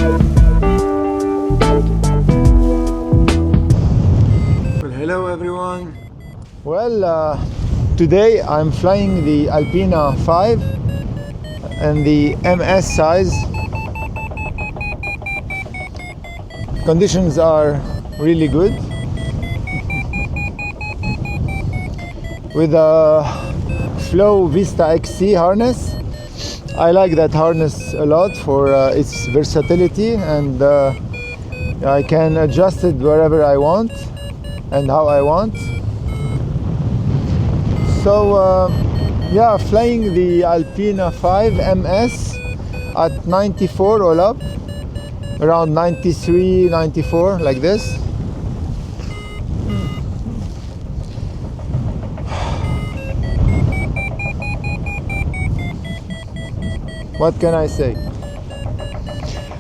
Well, hello everyone. Well, today I'm flying the Alpina 5 and the MS size. Conditions are really good. With a Flow Vista XC harness. I like that harness a lot for its versatility, and I can adjust it wherever I want and how I want. So yeah, flying the Alpina 5 MS at 94 all up, around 93, 94, like this. What can I say?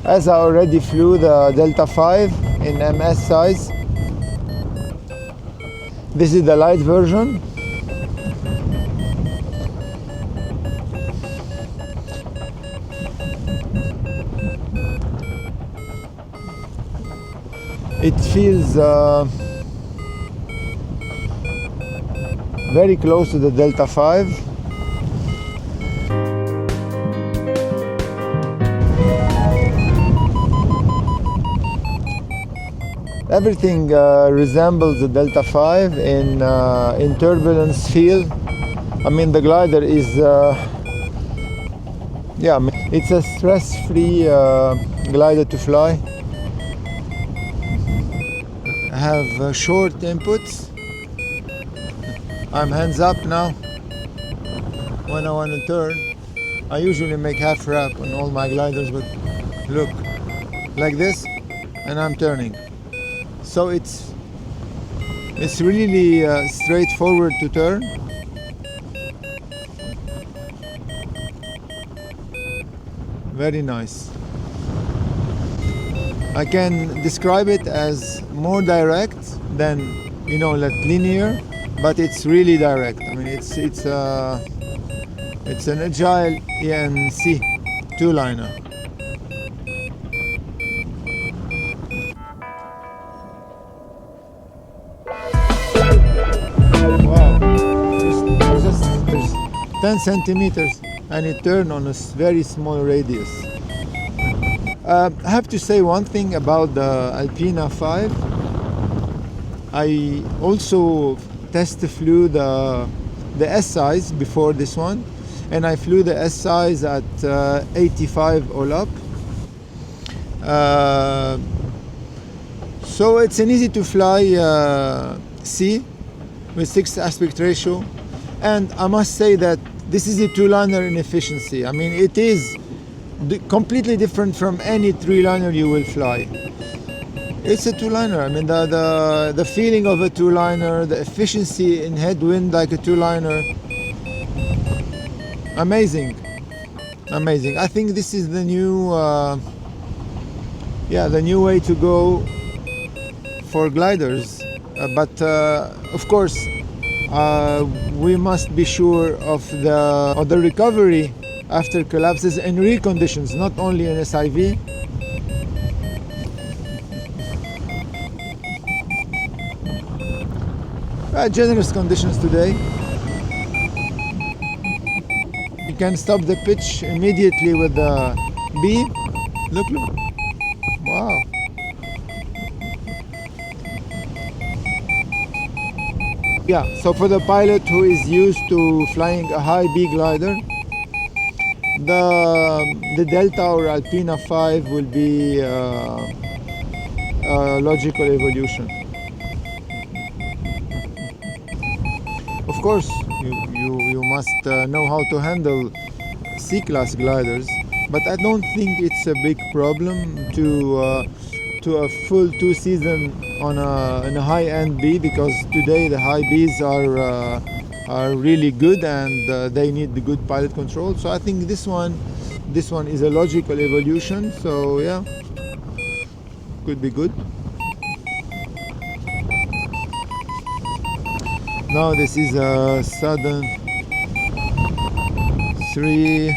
As I already flew the Delta 5 in MS size, this is the light version. It feels very close to the Delta 5. Everything resembles the Delta 5 in turbulence feel. I mean, the glider is, yeah, it's a stress-free glider to fly. I have short inputs. I'm hands up now. When I want to turn, I usually make half wrap on all my gliders, but look, like this, and I'm turning. So it's really straightforward to turn. Very nice. I can describe it as more direct than, you know, like linear, but it's really direct. I mean, it's an agile ENC two-liner. Wow, there's 10 centimeters, and it turned on a very small radius. I have to say one thing about the Alpina 5. I also flew the S size before this one, and I flew the S size at 85 all up. So it's an easy to fly C with 6 aspect ratio, and I must say that this is a two-liner in efficiency. I mean, it is completely different from any three-liner you will fly. It's a two-liner. I mean, the feeling of a two-liner, the efficiency in headwind like a two-liner, amazing, amazing. I think this is the new, the new way to go for gliders. But of course, we must be sure of the recovery after collapses in real conditions, not only in SIV. Generous conditions today. You can stop the pitch immediately with the B. Look. Wow. Yeah, so for the pilot who is used to flying a high B glider, the Delta or Alpina 5 will be a logical evolution. Of course, you must know how to handle C-class gliders, but I don't think it's a big problem to a full 2 season on a high-end B, because today the high Bs are really good, and they need the good pilot control. So I think this one is a logical evolution. So yeah, could be good. Now this is a sudden 3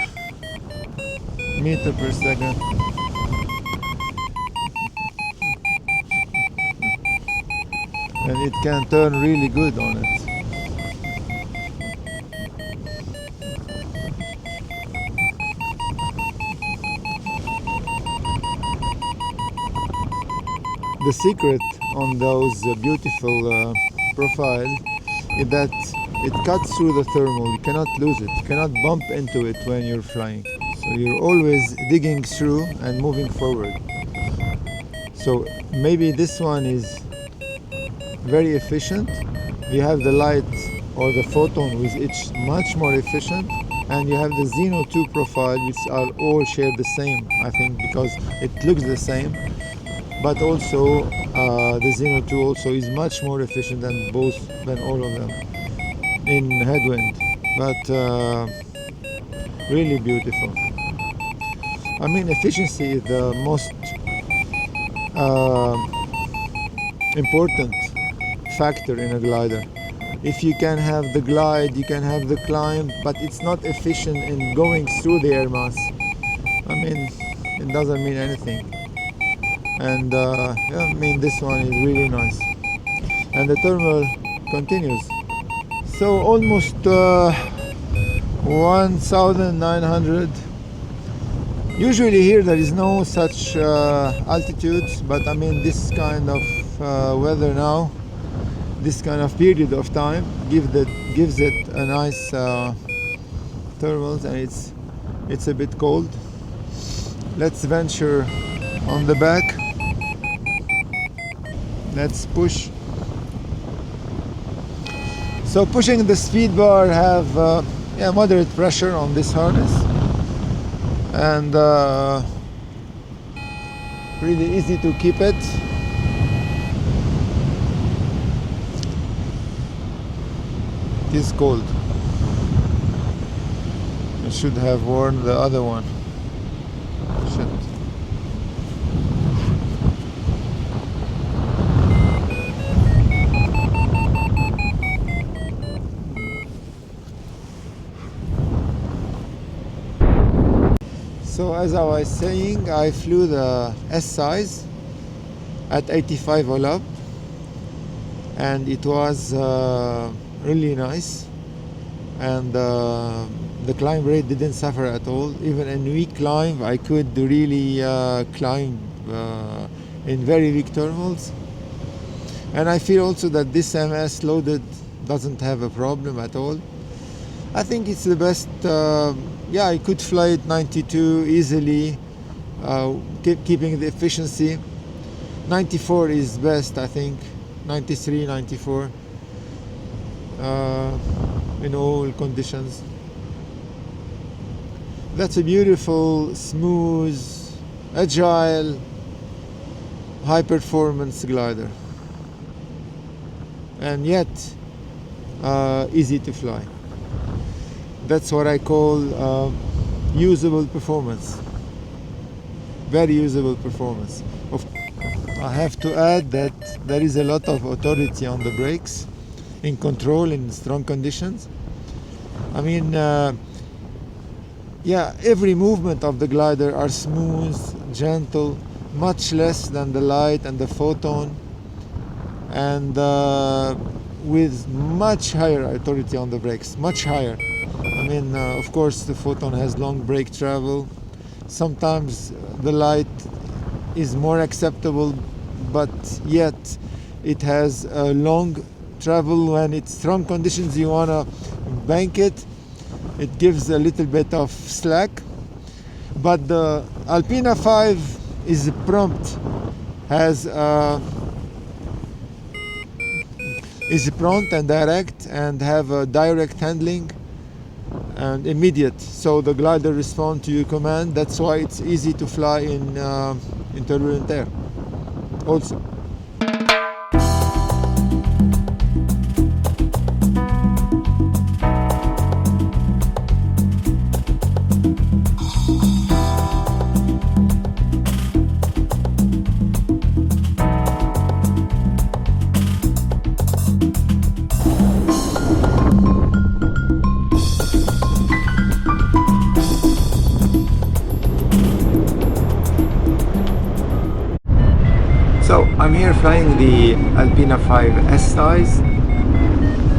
meters per second. and it can turn really good on it. The secret on those beautiful profiles is that it cuts through the thermal. You cannot lose it. You cannot bump into it when you're flying. So you're always digging through and moving forward. So maybe this one is very efficient. You have the light or the photon with each much more efficient, and you have the Xeno 2 profile, which are all share the same, I think, because it looks the same. But also the Xeno 2 also is much more efficient than all of them in headwind, but really beautiful. I mean, efficiency is the most important factor in a glider. If you can have the glide, you can have the climb, but it's not efficient in going through the air mass. I mean, it doesn't mean anything. And yeah, I mean, this one is really nice. And the thermal continues. So almost 1900. Usually here there is no such altitudes, but I mean this kind of weather now, this kind of period of time gives it a nice thermals, and it's a bit cold. Let's venture on the back. Let's push. So pushing the speed bar have yeah, moderate pressure on this harness, and really easy to keep it. It is cold. I should have worn the other one. Shit. So as I was saying, I flew the S size at 85 ULAB, and it was really nice, and the climb rate didn't suffer at all. Even in weak climb, I could really climb in very weak thermals, and I feel also that this MS loaded doesn't have a problem at all. I think it's the best. Yeah, I could fly it 92 easily, keeping the efficiency. 94 is best, I think. 93, 94 in all conditions. That's a beautiful, smooth, agile, high performance glider, and yet easy to fly. That's what I call usable performance. Very usable performance. I have to add that there is a lot of authority on the brakes, in control in strong conditions. I mean, yeah, every movement of the glider are smooth, gentle, much less than the light and the photon, and with much higher authority on the brakes, much higher. I mean, of course, the photon has long brake travel. Sometimes the light is more acceptable, but yet it has a long travel. When it's strong conditions, you want to bank it. It gives a little bit of slack. But the Alpina 5 is prompt, is prompt and direct, and have a direct handling and immediate, so the glider responds to your command. That's why it's easy to fly in turbulent air also. I'm here flying the Alpina 5 S size,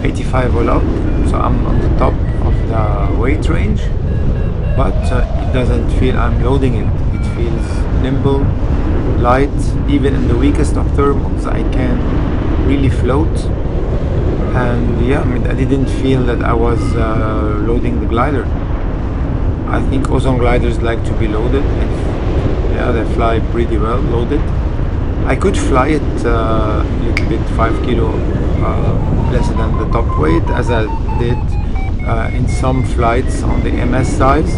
85 all up, so I'm on the top of the weight range, but it doesn't feel I'm loading it. It feels nimble, light. Even in the weakest of thermals, I can really float. And yeah, I mean, I didn't feel that I was loading the glider. I think Ozone gliders like to be loaded. Yeah, they fly pretty well loaded. I could fly it a little bit, 5 kilo less than the top weight, as I did in some flights on the MS size,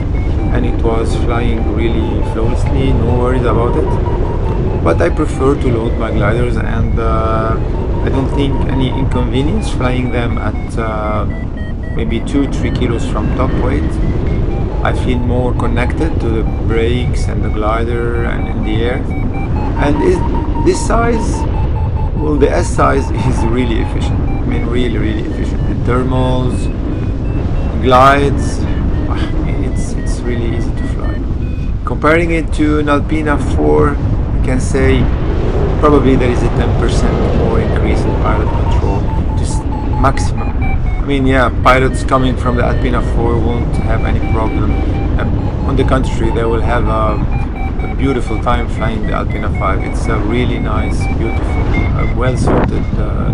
and it was flying really flawlessly, no worries about it. But I prefer to load my gliders, and I don't think any inconvenience flying them at maybe 2-3 kilos from top weight. I feel more connected to the brakes and the glider and in the air. And this size, well, the S size is really efficient. I mean, really efficient. In thermals, glides, it's really easy to fly. Comparing it to an Alpina 4, I can say probably there is a 10% more increase in pilot control, just maximum. I mean, yeah, pilots coming from the Alpina 4 won't have any problem. On the contrary, they will have a beautiful time flying the Alpina 5. It's a really nice, beautiful, well-sorted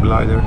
glider.